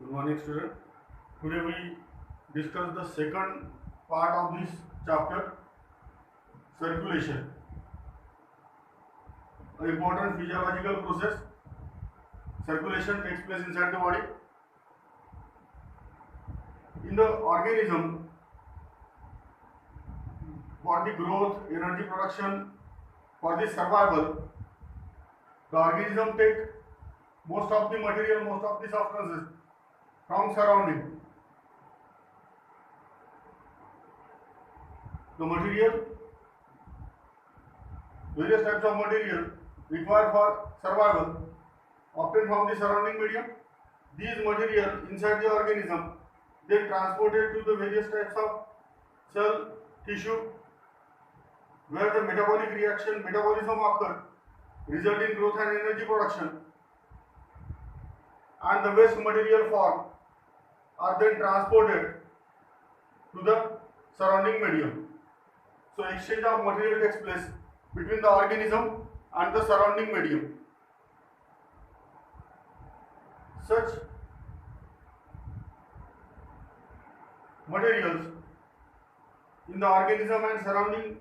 Good morning, student. Today we discuss the second part of this chapter, circulation, an important physiological process. Circulation takes place inside the body. In the organism, for the growth, energy production, for the survival, the organism take most of the material, most of the substances from surrounding. The material, various types of material required for survival, obtained from the surrounding medium. These material inside the organism then transported to the various types of cell, tissue, where the metabolic reaction, metabolism occur, result in growth and energy production, and the waste material form are then transported to the surrounding medium. So exchange of material takes place between the organism and the surrounding medium. Such materials in the organism and surrounding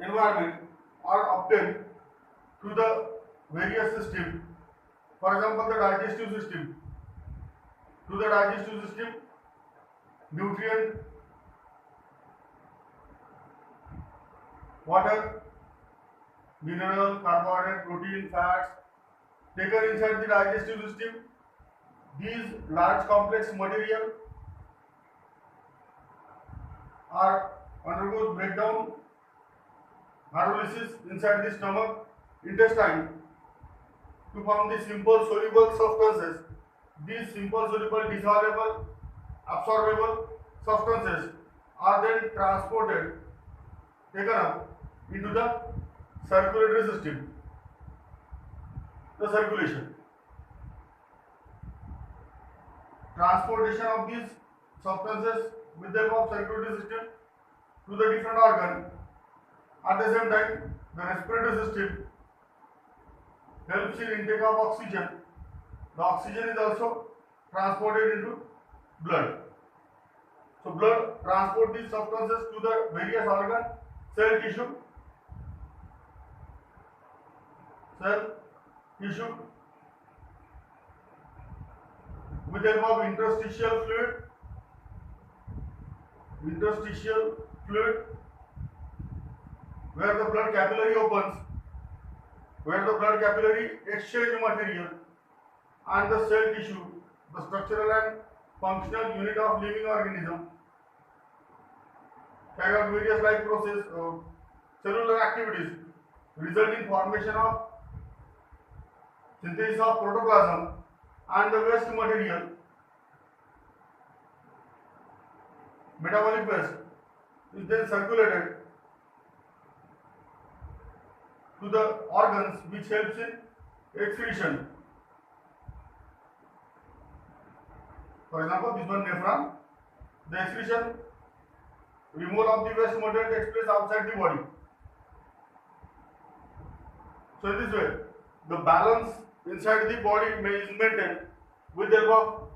environment are obtained through the various systems. For example, the digestive system. Through the digestive system, nutrient, water, mineral, carbohydrate, protein, fats taken inside the digestive system. These large complex material are undergoes breakdown, hydrolysis inside the stomach, intestine to form the simple soluble substances. These simple soluble, dissolvable, absorbable substances are then transported, taken up into the circulatory system. The circulation. Transportation of these substances with the help of circulatory system to the different organ. At the same time, the respiratory system helps in intake of oxygen. The oxygen is also transported into blood. So blood transport these substances to the various organ, cell, tissue, with the help of interstitial fluid, where the blood capillary opens, where the blood capillary exchange material and the cell tissue, the structural and functional unit of living organism, carry out various life process, cellular activities, result in formation of synthesis of protoplasm, and the waste material, metabolic waste, is then circulated to the organs, which helps in excretion. For example, this one nephron, the excretion, removal of the waste material takes place outside the body. So in this way, the balance inside the body is maintained with the help of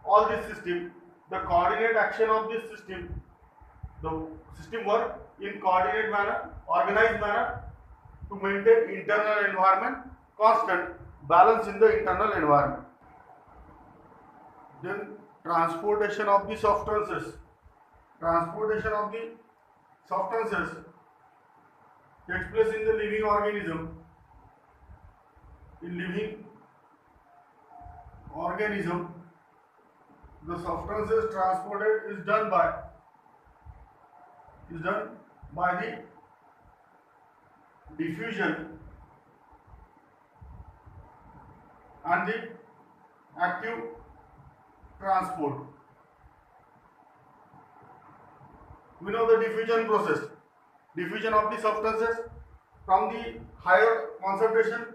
all this system. The coordinate action of this system, the system work in coordinate manner, organized manner to maintain internal environment constant, balance in the internal environment. Then transportation of the substances. Transportation of the substances takes place in the living organism. In living organism, the substances transported is done by the diffusion and the active transport. We know the diffusion process. Diffusion of the substances from the higher concentration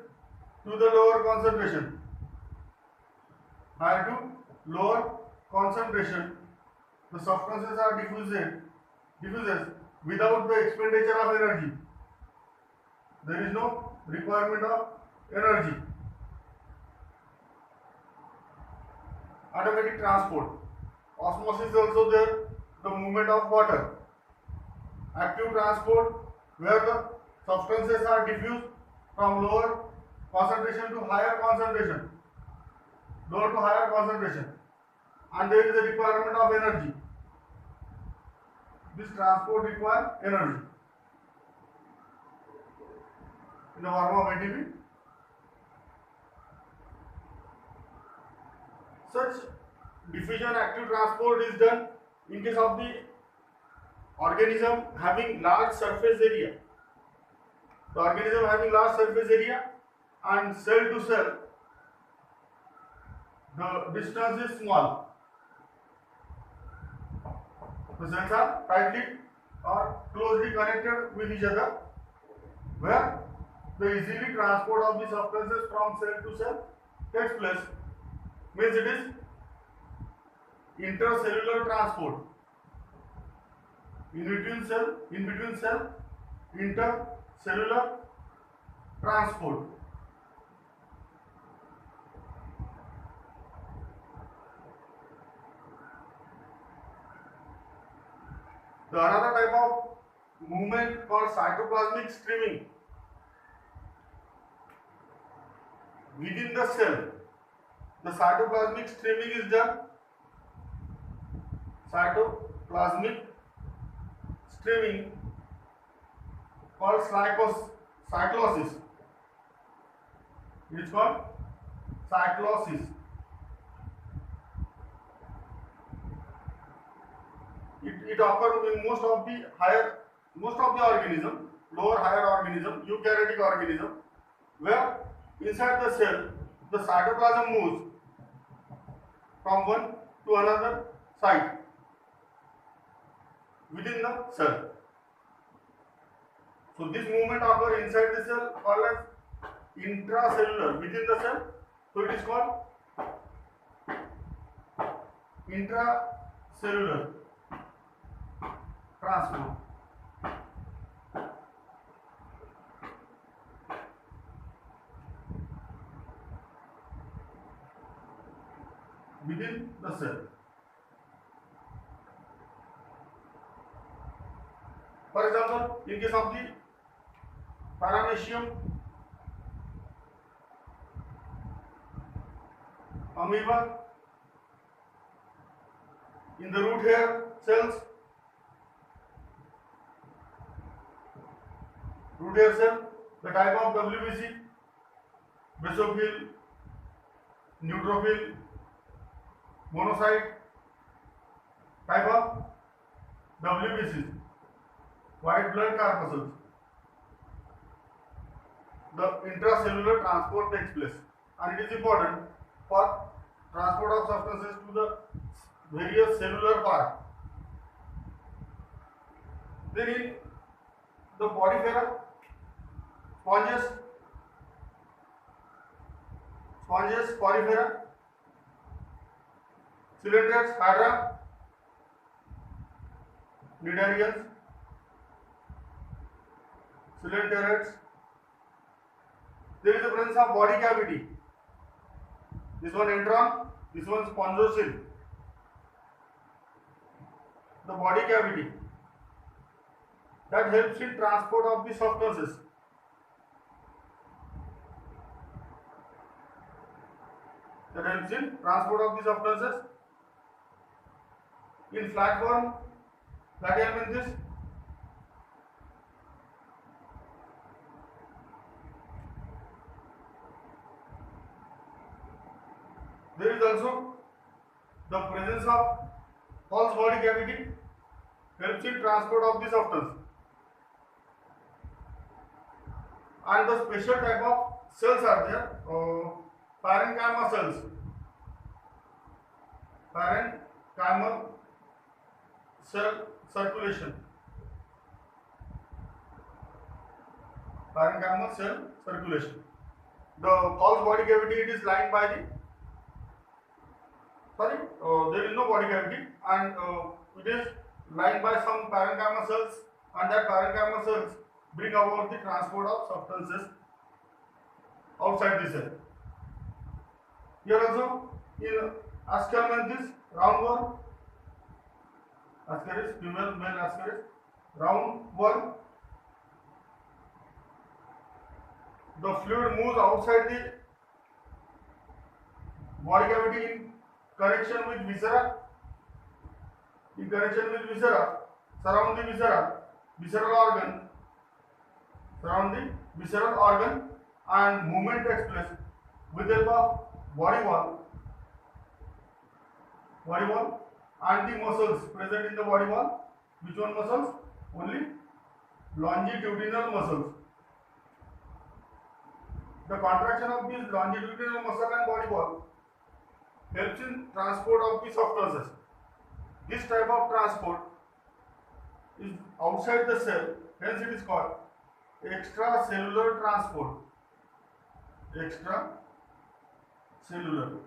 to the lower concentration. Higher to lower concentration. The substances are diffuses without the expenditure of energy. There is no requirement of energy. automatic transport. Osmosis is also there, the movement of water. Active transport, where the substances are diffused from lower concentration to higher concentration, lower to higher concentration, and there is a requirement of energy. This transport requires energy in the form of ATP. Such diffusion active transport is done in case of the organism having large surface area. The organism having large surface area and cell to cell, the distance is small. The cells are tightly or closely connected with each other, where the easily transport of the substances from cell to cell takes place. Means it is intercellular transport. In between cell, intercellular transport. The another type of movement called cytoplasmic streaming. Within the cell, the cytoplasmic streaming is done. Cytoplasmic streaming called cyclosis. It is called cyclosis. It occurs in most of the organism, lower higher organism, eukaryotic organism, where inside the cell the cytoplasm moves from one to another site within the cell. So this movement occurs inside the cell called as intracellular, within the cell. So it is called intracellular transport. Within the cell. For example, in case of the Paramecium amoeba, in the root hair cells, root hair cell, the type of WBC, basophil, neutrophil, monocyte, type of WBC, white blood corpuscles. The intracellular transport takes place, and it is important for transport of substances to the various cellular parts. Then in the porifera, sponges, porifera, ciliates, hydra, cnidarians, ciliates. There is a presence of body cavity. This one intron, this one spongosil. The body cavity that helps in transport of the substances. In flat form, platyhelminthes, there is also the presence of false body cavity helps in transport of the substance. And the special type of cells are there, parenchyma cells. Parenchymal cell circulation. Parenchymal cell circulation. The false body cavity, it is lined by the there is no body cavity, and it is lined by some parenchyma cells, and that parenchyma cells bring about the transport of substances outside the cell. Here also, in Aschelmanthus, round one. Ascaris, female, male Ascaris, round one. The fluid moves outside the body cavity in connection with viscera. In connection with viscera, surround the viscera, visceral organ, surround the visceral organ, and movement takes place with the help of body wall, and the muscles present in the body wall. Which one muscles? Only longitudinal muscles. The contraction of these longitudinal muscle and body wall helps in transport of the substances. This type of transport is outside the cell, hence it is called extracellular transport. Extracellular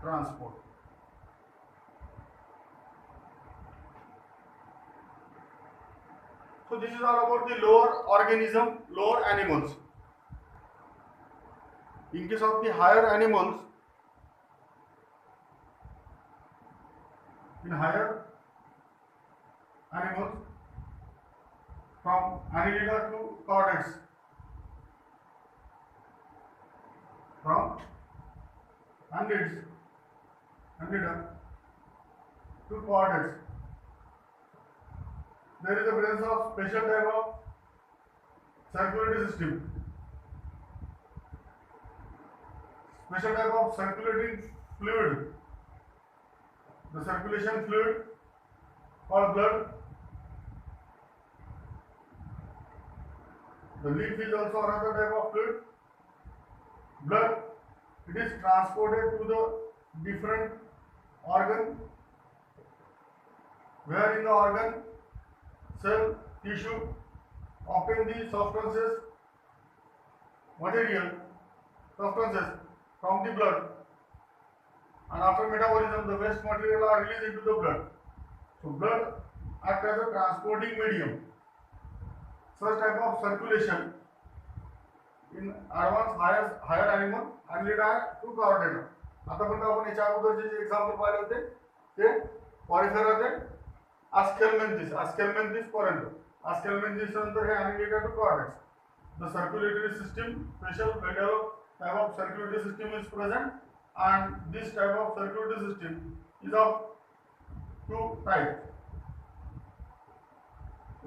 transport. So this is all about the lower organism, lower animals. In case of the higher animals, in higher animals, from annelida to chordates, from annelida to chordates, there is a presence of special type of circulatory system. Special type of circulating fluid. The circulation fluid called blood. The lymph is also another type of fluid. Blood. It is transported to the different organ, where in the organ, cell, tissue, obtain the substances, material, substances from the blood, and after metabolism the waste material are released into the blood. So blood acts as a transporting medium. Such type of circulation in advanced higher animal annelida to chordata. आतापर्यंत आपण याच्या अगोदरचे जे example पाहिले होते ते पॉरिफेरा ते Aschelmanthus पर्यंत. Aschelmanthus नंतर हे annelida to chordates. The circulatory system, special type of circulatory system is present, and this type of circulatory system is of two types: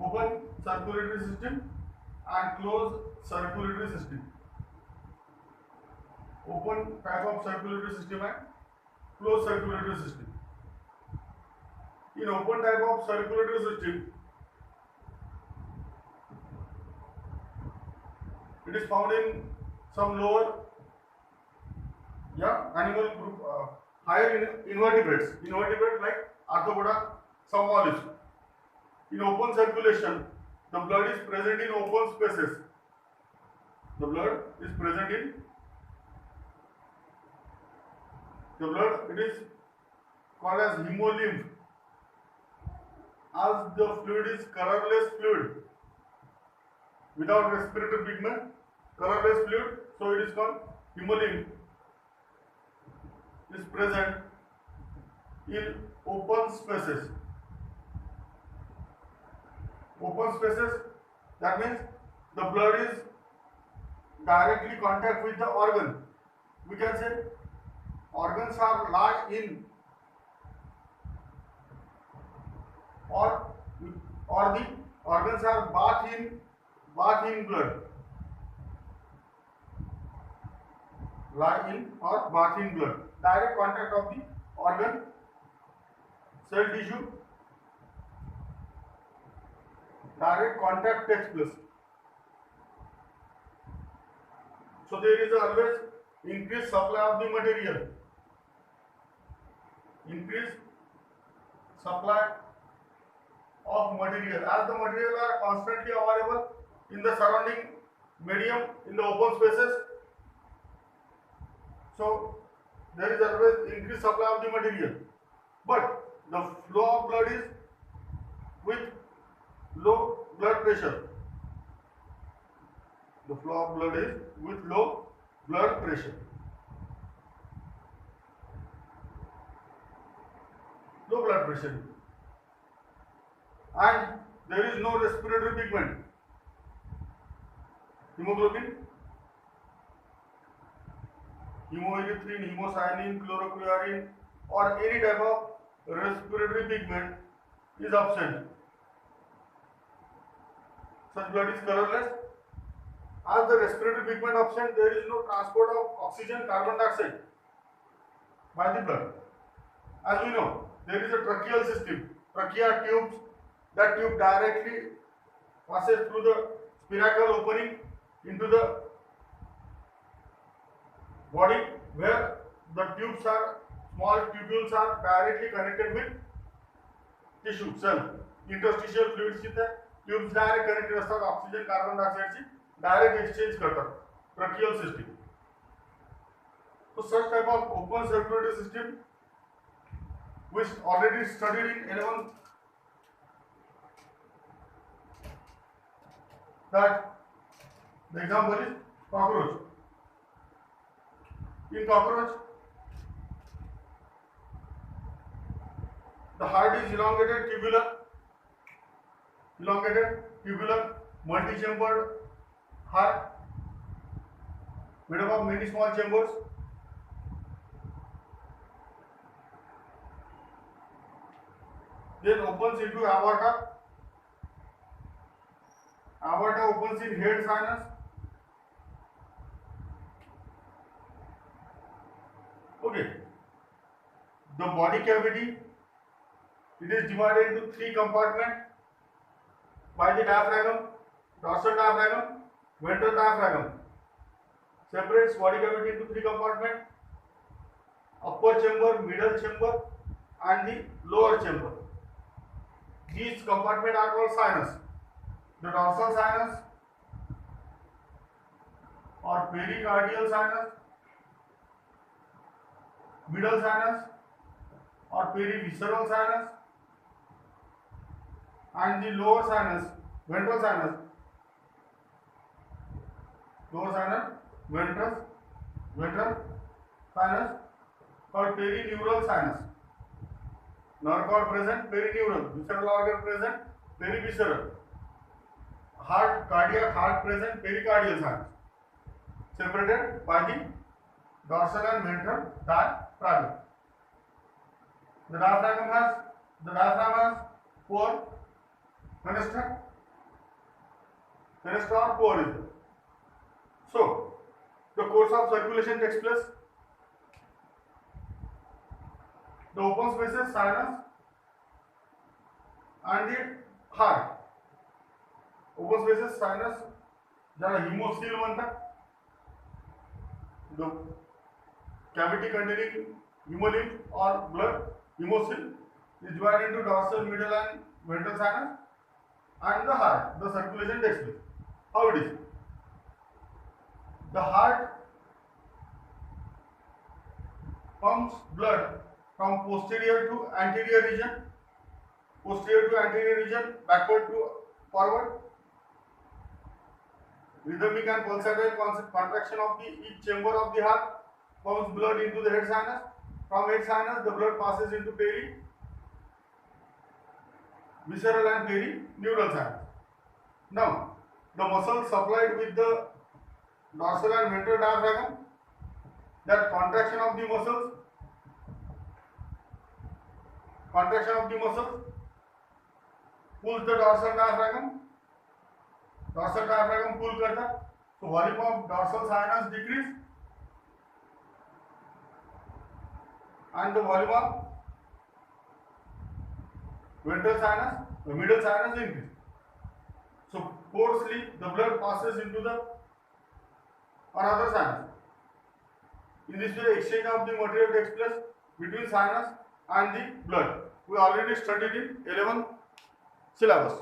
open circulatory system and closed circulatory system. Open type of circulatory system and closed circulatory system. In open type of circulatory system, it is found in some lower animal group, higher invertebrates like Arthropoda, some mollusks. In open circulation, the blood is present in open spaces. The blood, it is called as hemolymph. As the fluid is colorless fluid without respiratory pigment, colorless fluid, so it is called hemolymph, is present in open spaces. Open spaces, that means the blood is directly contact with the organ. We can say organs are lie in, or the organs are bath in blood. Lie in or bath in blood. Direct contact of the organ, cell tissue, direct contact takes place. So there is always increased supply of the material. Increased supply of material. As the material are constantly available in the surrounding medium, in the open spaces, so there is always increased supply of the material. But the flow of blood is with low blood pressure. The flow of blood is with low blood pressure. no blood pressure, and there is no respiratory pigment. Hemoglobin, hemoerythrin, hemocyanin, chlorochlorine, or any type of respiratory pigment is absent. Such blood is colorless. As the respiratory pigment absent, there is no transport of oxygen, carbon dioxide by the blood. As we know, there is a tracheal system, trachea tubes. That tube directly passes through the spiracle opening into the body, where the tubes are, small tubules are directly connected with tissue cell. Interstitial fluids इथे tubes direct connected असतात, oxygen carbon dioxide ची direct exchange करतात. Tracheal system. So such type of open circulatory system which already studied in 11th, that the example is cockroach. In cockroach, the heart is elongated tubular, multi-chambered heart made up of many small chambers. Then opens into aorta. Aorta opens in head sinus. Okay. The body cavity, it is divided into three compartments by the diaphragm, dorsal diaphragm, ventral diaphragm. Separates body cavity into three compartments: upper chamber, middle chamber, and the lower chamber. These compartments are called sinus. The dorsal sinus or pericardial sinus, middle sinus or perivisceral sinus, and the lower sinus, ventral sinus, ventral sinus called perineural sinus. Nerve cord present, perineural. Visceral organ present, perivisceral. Heart, cardiac heart present, pericardial sinus. Separated by the dorsal and ventral diaphragm. The diaphragm has pore, fenestra or pore is there. So the course of circulation takes place. The open spaces, sinus and the heart. Open spaces, sinus, ज्याला hemocoel म्हणतात. The cavity containing hemolymph or blood, hemocoel, is divided into dorsal, middle and ventral sinus, and the heart. The circulation takes place. How it is? The heart pumps blood from posterior to anterior region, backward to forward. Rhythmic and pulsatile contraction of each chamber of the heart pumps blood into the head sinus. From head sinus, the blood passes into visceral and perineural sinus. Now, the muscles supplied with the dorsal and ventral diaphragm, that contraction of the muscles pulls the dorsal diaphragm pull करता, so volume of dorsal sinus decrease and the volume of ventral sinus, the middle sinus increase. So porosely the blood passes into the another sinus. In this way, exchange of the material takes place between sinus and the blood. We already studied in 11th syllabus.